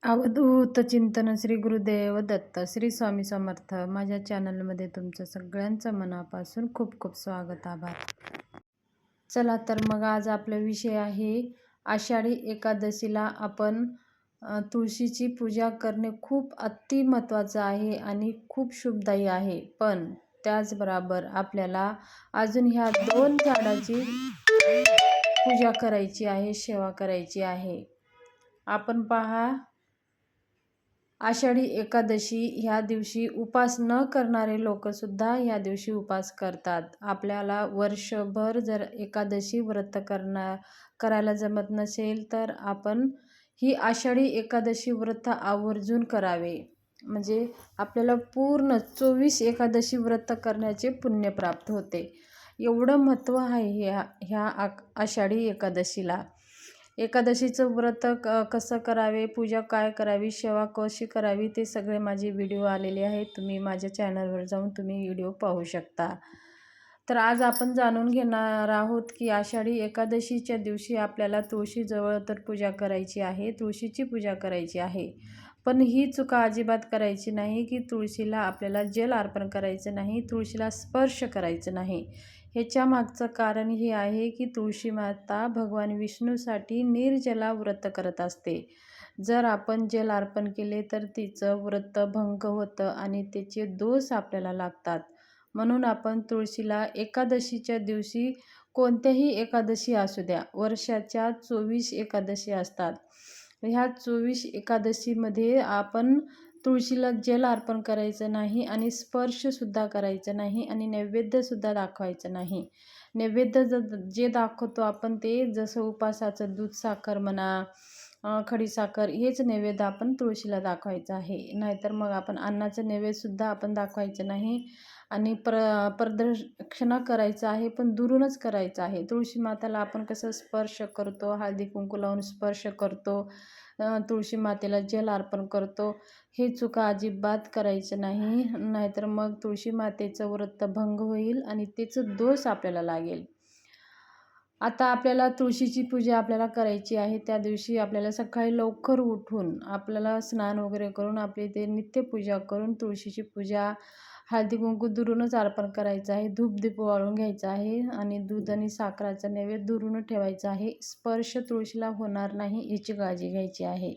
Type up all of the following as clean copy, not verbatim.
अवधूत चिंतन श्री गुरुदेव दत्त श्री स्वामी समर्थ. माझ्या चॅनलमध्ये तुमचं सगळ्यांचं मनापासून खूप खूप स्वागत, आभार. चला तर मग आज आपला विषय आहे आषाढी एकादशीला आपण तुळशीची पूजा करणे खूप अति महत्त्वाचं आहे आणि खूप शुभदायी आहे. पण त्याचबरोबर आपल्याला अजून ह्या दोन झाडाची पूजा करायची आहे, सेवा करायची आहे. आपण पहा, आषाढी एकादशी ह्या दिवशी उपास न करणारे लोकसुद्धा ह्या दिवशी उपास करतात. आपल्याला वर्षभर जर एकादशी व्रत करायला जमत नसेल तर आपण ही आषाढी एकादशी व्रत आवर्जून करावे. म्हणजे आपल्याला पूर्ण 24 एकादशी व्रत करण्याचे पुण्य प्राप्त होते. एवढं महत्त्व आहे ह्या आषाढी एकादशीला. एकादशीचं व्रत कसं करावे, पूजा काय करावी, सेवा कशी करावी, ते सगळे माझे व्हिडिओ आलेले आहेत. तुम्ही माझ्या चॅनलवर जाऊन तुम्ही व्हिडिओ पाहू शकता. तर आज आपण जाणून घेणार आहोत की आषाढी एकादशीच्या दिवशी आपल्याला तुळशीजवळ तर पूजा करायची आहे, तुळशीची पूजा करायची आहे. पण ही चुका अजिबात करायची नाही की तुळशीला आपल्याला जल अर्पण करायचं नाही, तुळशीला स्पर्श करायचं नाही. ह्याच्या मागचं कारण हे आहे की तुळशी माता भगवान विष्णूसाठी निर्जला व्रत करत असते. जर आपण जल अर्पण केले तर तिचं व्रत भंग होतं आणि त्याचे दोष आपल्याला लागतात. म्हणून आपण तुळशीला एकादशीच्या दिवशी, कोणत्याही एकादशी असू द्या, वर्षाच्या 24 एकादशी असतात, ह्या 24 एकादशीमध्ये आपण तुळशीला जल अर्पण करायचं नाही आणि स्पर्शसुद्धा करायचं नाही आणि नैवेद्यसुद्धा दाखवायचं नाही. नैवेद्य जे दाखवतो आपण ते जसं उपासाचं दूध साखर म्हणा, खडीसाखर, हेच नैवेद्य आपण तुळशीला दाखवायचं आहे. नाहीतर मग आपण अन्नाचं नैवेद्यसुद्धा आपण दाखवायचं नाही. आणि प्रदक्षिणा करायचं आहे, पण दुरूनच करायचं आहे. तुळशी माताला आपण कसं स्पर्श करतो, हळदी कुंकू लावून स्पर्श करतो, तुळशी मातेला जल अर्पण करतो, हे चुका अजिबात करायचं नाही. नाहीतर मग तुळशी मातेचं व्रत भंग होईल आणि त्याचं दोष आपल्याला लागेल. आता आपल्याला तुळशीची पूजा आपल्याला करायची आहे. त्या दिवशी आपल्याला सकाळी लवकर उठून आपल्याला स्नान वगैरे करून आपली ते नित्यपूजा करून तुळशीची पूजा हळदी कुंकू दुरूनच अर्पण करायचं आहे. धूप दीप वाळून घ्यायचं आहे आणि दूध आणि साखराचा नैवेद्य दुरून ठेवायचा आहे. स्पर्श तुळशीला होणार नाही याची काळजी घ्यायची आहे.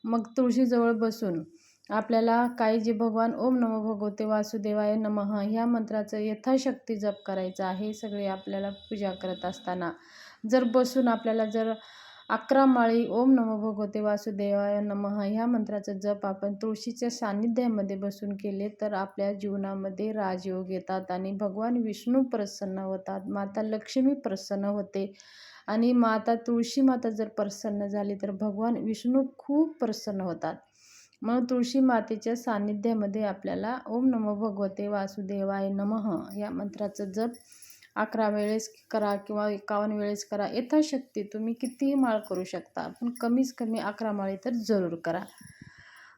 मग तुळशीजवळ बसून आपल्याला काही जे भगवान ओम नमो भगवते वासुदेवाय नमः ह्या मंत्राचं यथाशक्ती जप करायचा आहे. सगळे आपल्याला पूजा करत असताना जर बसून आपल्याला जर 11 माळी ओम नमो भगवते वासुदेवाय नमः ह्या मंत्राचं जप आपण तुळशीच्या सान्निध्यामध्ये बसून केले तर आपल्या जीवनामध्ये राजयोग येतात आणि भगवान विष्णू प्रसन्न होतात, माता लक्ष्मी प्रसन्न होते. आणि माता तुळशी माता जर प्रसन्न झाली तर भगवान विष्णू खूप प्रसन्न होतात. म्हणून तुळशी मातेच्या सान्निध्यामध्ये आपल्याला ओम नमो भगवते वासुदेवाय नमः या मंत्राचं जप 11 वेळेस करा किंवा 51 वेळेस करा. यथाशक्ती तुम्ही कितीही माळ करू शकता, पण कमीच कमी 11 माळी तर जरूर करा.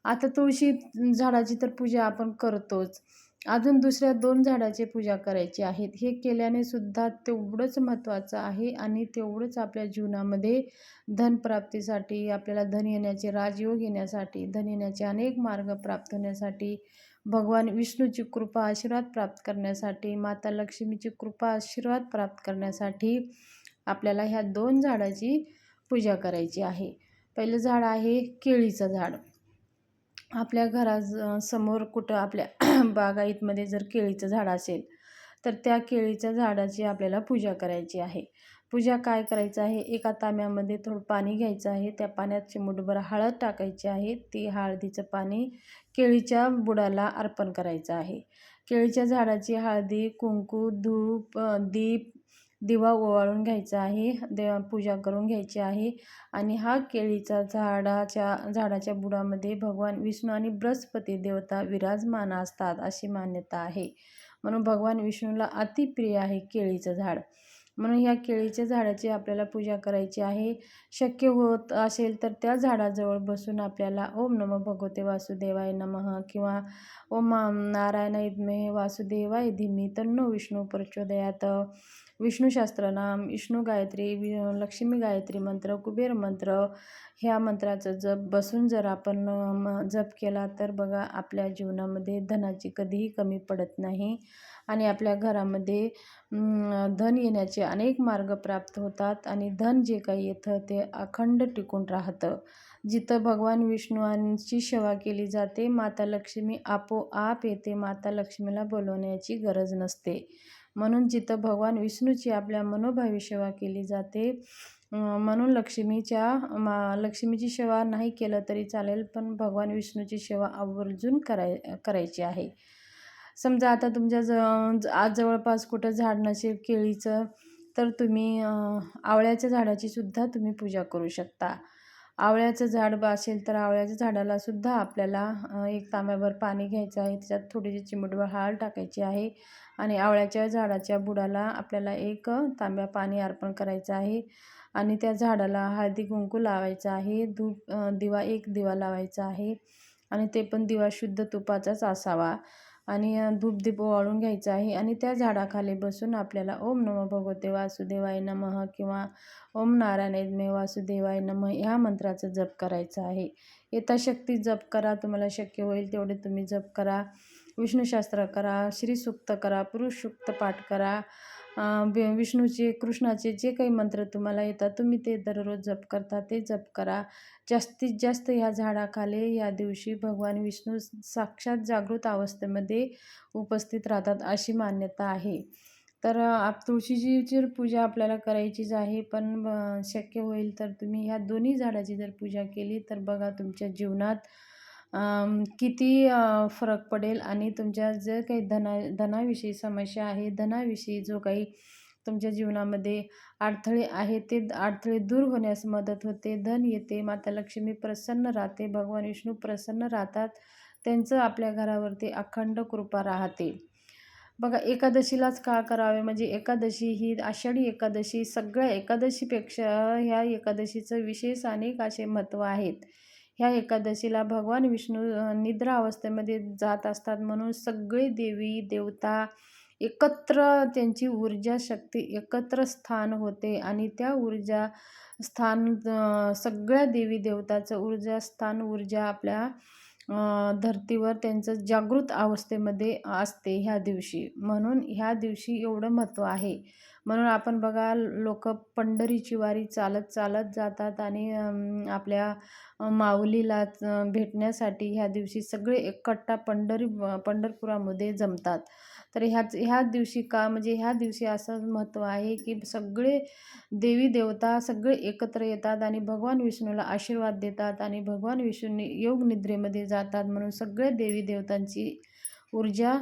आता तुळशी झाडाची तर पूजा आपण करतोच, अजून दुसऱ्या 2 झाडाची पूजा करायची आहेत. हे केल्याने सुद्धा तेवढंच महत्त्वाचं आहे आणि तेवढंच आपल्या जीवनामध्ये धनप्राप्तीसाठी, आपल्याला धन येण्याचे, राजयोग येण्यासाठी, धन येण्याचे अनेक मार्ग प्राप्त होण्यासाठी, भगवान विष्णूची कृपा आशीर्वाद प्राप्त करण्यासाठी, माता लक्ष्मीची कृपा आशीर्वाद प्राप्त करण्यासाठी आपल्याला ह्या 2 झाडाची पूजा करायची आहे. पहिलं झाड आहे केळीचं झाड. आपल्या घरासमोर कुठं आपल्या बागायतमध्ये जर केळीचं झाड असेल तर त्या केळीच्या झाडाची आपल्याला पूजा करायची आहे. पूजा काय करायचं आहे, एका तांब्यामध्ये थोडं पाणी घ्यायचं आहे. त्या पाण्यात चिमूटभर हळद टाकायची आहे. ती हळदीचं पाणी केळीच्या बुडाला अर्पण करायचं आहे. केळीच्या झाडाची हळदी कुंकू धूप दीप दिवा ओवाळून घ्यायचा आहे, पूजा करून घ्यायची आहे. आणि हा केळीचा झाडाच्या बुडामध्ये भगवान विष्णू आणि बृहस्पती देवता विराजमान असतात अशी मान्यता आहे. म्हणून भगवान विष्णूला अतिप्रिय आहे केळीचं झाड. म्हणून ह्या केळीच्या झाडाची आपल्याला पूजा करायची आहे. शक्य होत असेल तर त्या झाडाजवळ बसून आपल्याला ओम नमो भगवते वासुदेवाय नमः किंवा ओम नारायणाय विद्महे वासुदेवाय धीमहि तन्नो विष्णू प्रचोदयात विष्णू सहस्त्रनाम, विष्णू गायत्री, लक्ष्मी गायत्री मंत्र, कुबेर मंत्र, ह्या मंत्राचं जप बसून जर आपण जप केला तर बघा आपल्या जीवनामध्ये धनाची कधीही कमी पडत नाही आणि आपल्या घरामध्ये धन येण्याचे अनेक मार्ग प्राप्त होतात आणि धन जे काही येतं ते अखंड टिकून राहतं. जिथं भगवान विष्णूंची सेवा केली जाते, माता लक्ष्मी आपोआप येते. माता लक्ष्मीला बोलवण्याची गरज नसते. म्हणून जिथं भगवान विष्णूची आपल्या मनोभावी सेवा केली जाते, म्हणून लक्ष्मीची सेवा नाही केलं तरी चालेल, पण भगवान विष्णूची सेवा आवर्जून करायची आहे. समजा आता तुमच्या आज जवळपास कुठं झाड नसेल केळीचं, तर तुम्ही आवळ्याच्या झाडाची सुद्धा तुम्ही पूजा करू शकता. आवळ्याचं झाड असेल तर आवळ्याच्या झाडाला सुद्धा आपल्याला एक तांब्याभर पाणी घ्यायचं आहे, त्याच्यात थोडीशी चिमूटभर हळद टाकायची आहे आणि आवळ्याच्या झाडाच्या बुडाला आपल्याला एक तांब्या पाणी अर्पण करायचं आहे आणि त्या झाडाला हळदी कुंकू लावायचं आहे. एक दिवा लावायचा आहे आणि ते पण दिवा शुद्ध तुपाचाच असावा आणि धूपदीप ओवाळून घ्यायचं आहे आणि त्या झाडाखाली बसून आपल्याला ओम नमो भगवते वासुदेवाय नमः किंवा ओम नारायणाय वासुदेवाय नमः ह्या मंत्राचा जप करायचा आहे. यथाशक्ती जप करा, तुम्हाला शक्य होईल तेवढे तुम्ही जप करा. विष्णूशास्त्र करा, श्रीसूक्त करा, पुरुष सूक्त पाठ करा. विष्णूचे कृष्णाचे जे काही मंत्र तुम्हाला येतात तुम्ही ते दररोज जप करता ते जप करा. जास्तीत जास्त ह्या झाडाखाली या दिवशी भगवान विष्णू साक्षात जागृत अवस्थेमध्ये उपस्थित राहतात अशी मान्यता आहे. तर तुळशीची पूजा आपल्याला करायचीच आहे, पण शक्य होईल तर तुम्ही ह्या दोन्ही झाडाची जर पूजा केली तर बघा तुमच्या जीवनात किती फरक पडेल आणि तुमच्या जे काही धनाविषयी समस्या आहे, धनाविषयी जो काही तुमच्या जीवनामध्ये अडथळे आहेत ते अडथळे दूर होण्यास मदत होते. धन येते, माता लक्ष्मी प्रसन्न राहते, भगवान विष्णू प्रसन्न राहतात. त्यांचं आपल्या घरावरती अखंड कृपा राहते. बघा एकादशीलाच का करावे, म्हणजे एकादशी ही आषाढी एकादशी सगळ्या एकादशीपेक्षा ह्या एकादशीचं विशेष अनेक असे महत्त्व आहेत. ह्या एकादशीला भगवान विष्णू निद्रा अवस्थेमध्ये जात असतात, म्हणून सगळे देवी देवता एकत्र त्यांची ऊर्जा शक्ती एकत्र स्थान होते आणि त्या ऊर्जा स्थान सगळ्या देवी देवताचं ऊर्जा आपल्या धर्तीवर त्यांचं जागृत अवस्थेमध्ये असते ह्या दिवशी. म्हणून ह्या दिवशी एवढं महत्त्व आहे. म्हणून आपण बघा लोक पंढरीची वारी चालत चालत जातात आणि आपल्या माऊलीला भेटण्यासाठी ह्या दिवशी सगळे एकट्ठा पंढरपुरामध्ये जमतात. तर ह्या दिवशी का, म्हणजे ह्या दिवशी असं महत्त्व आहे की सगळे देवी देवता सगळे एकत्र येतात आणि भगवान विष्णूला आशीर्वाद देतात आणि भगवान विष्णू योग निद्रेमध्ये जातात, म्हणून सगळे देवी देवतांची ऊर्जा